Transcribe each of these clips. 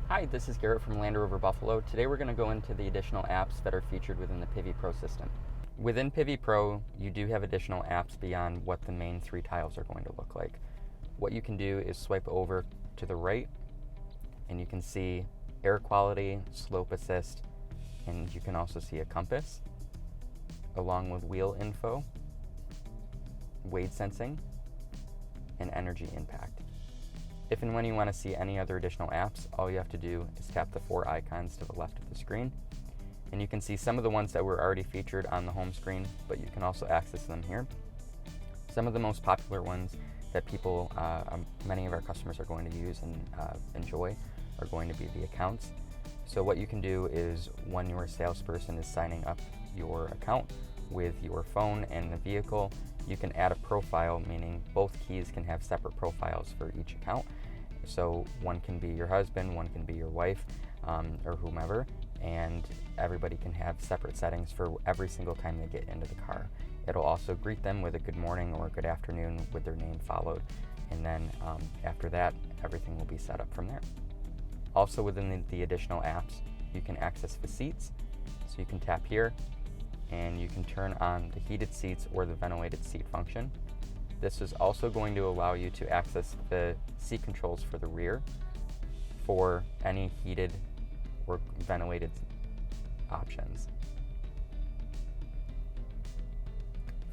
Hi, this is Garrett from Land Rover Buffalo. Today we're going to go into the additional apps that are featured within the Pivi Pro system. Within Pivi Pro, you do have additional apps beyond what the main three tiles are going to look like. What you can do is swipe over to the right and you can see air quality, slope assist, and you can also see a compass along with wheel info, weight sensing, and energy impact. If and when you want to see any other additional apps, all you have to do is tap the four icons to the left of the screen, and you can see some of the ones that were already featured on the home screen, but you can also access them here. Some of the most popular ones that many of our customers are going to use and enjoy are going to be the accounts. So what you can do is when your salesperson is signing up your account with your phone and the vehicle, you can add a profile, meaning both keys can have separate profiles for each account. So one can be your husband, one can be your wife, or whomever, and everybody can have separate settings for every single time they get into the car. It'll also greet them with a good morning or a good afternoon with their name followed, and then after that, everything will be set up from there. Also within the additional apps, you can access the seats, so you can tap here, and you can turn on the heated seats or the ventilated seat function. This is also going to allow you to access the seat controls for the rear for any heated or ventilated options.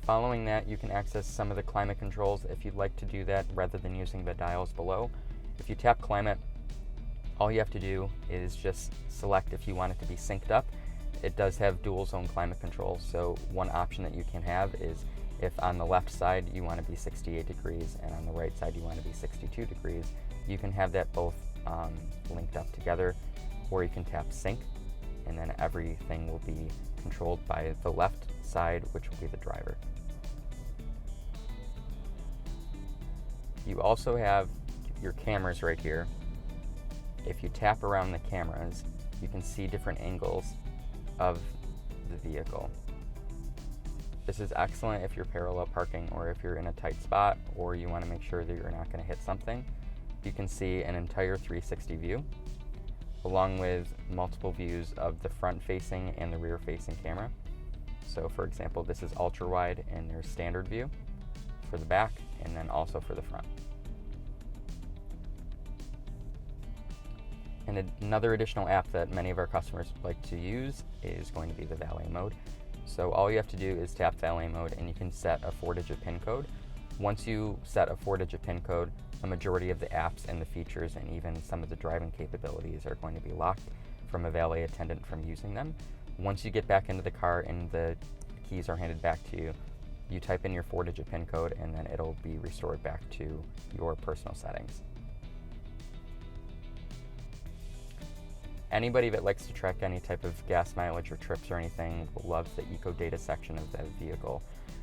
Following that, you can access some of the climate controls if you'd like to do that rather than using the dials below. If you tap climate, all you have to do is just select if you want it to be synced up. It does have dual zone climate control, so one option that you can have is if on the left side you want to be 68 degrees and on the right side you want to be 62 degrees, you can have that both linked up together, or you can tap sync and then everything will be controlled by the left side, which will be the driver. You also have your cameras right here. If you tap around the cameras, you can see different angles of the vehicle. This is excellent if you're parallel parking or if you're in a tight spot or you want to make sure that you're not going to hit something. You can see an entire 360 view along with multiple views of the front facing and the rear facing camera. So for example, this is ultra wide and there's standard view for the back and then also for the front. And another additional app that many of our customers like to use is going to be the valet mode. So all you have to do is tap valet mode and you can set a 4-digit PIN code. Once you set a 4-digit PIN code, a majority of the apps and the features and even some of the driving capabilities are going to be locked from a valet attendant from using them. Once you get back into the car and the keys are handed back to you, you type in your 4-digit PIN code and then it'll be restored back to your personal settings. Anybody that likes to track any type of gas mileage or trips or anything loves the eco data section of the vehicle.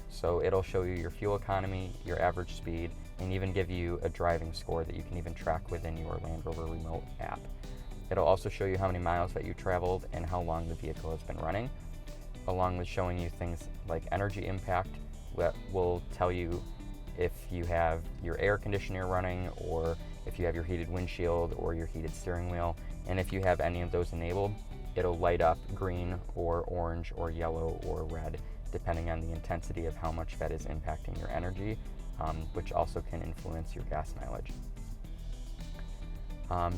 So it'll show you your fuel economy, your average speed, and even give you a driving score that you can even track within your Land Rover remote app. It'll also show you how many miles that you traveled and how long the vehicle has been running, along with showing you things like energy impact that will tell you if you have your air conditioner running or if you have your heated windshield or your heated steering wheel. And if you have any of those enabled, it'll light up green or orange or yellow or red, depending on the intensity of how much that is impacting your energy, which also can influence your gas mileage.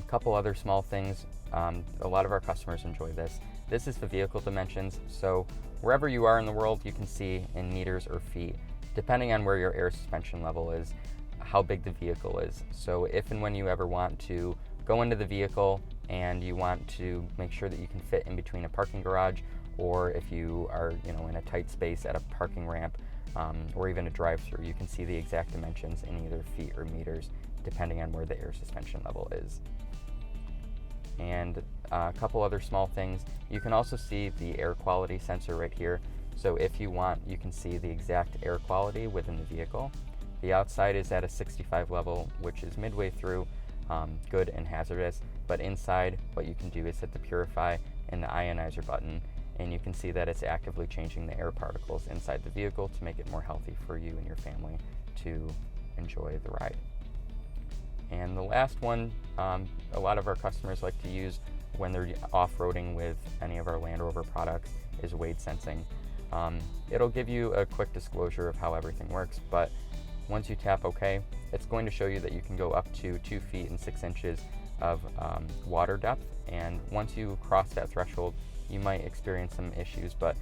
Couple other small things, a lot of our customers enjoy this. This is the vehicle dimensions, so wherever you are in the world, you can see in meters or feet, depending on where your air suspension level is, how big the vehicle is. So if and when you ever want to go into the vehicle and you want to make sure that you can fit in between a parking garage, or if you are in a tight space at a parking ramp or even a drive-through, you can see the exact dimensions in either feet or meters depending on where the air suspension level is. And a couple other small things, you can also see the air quality sensor right here. So if you want, you can see the exact air quality within the vehicle. The outside is at a 65 level, which is midway through good and hazardous, but inside what you can do is hit the purify and the ionizer button, and you can see that it's actively changing the air particles inside the vehicle to make it more healthy for you and your family to enjoy the ride. And the last one, a lot of our customers like to use when they're off-roading with any of our Land Rover products is weight sensing. It'll give you a quick disclosure of how everything works, but once you tap OK, it's going to show you that you can go up to 2 feet and 6 inches of water depth, and once you cross that threshold, you might experience some issues, but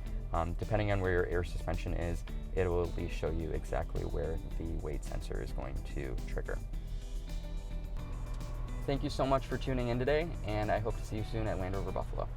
depending on where your air suspension is, it will at least show you exactly where the weight sensor is going to trigger. Thank you so much for tuning in today, and I hope to see you soon at Land Rover Buffalo.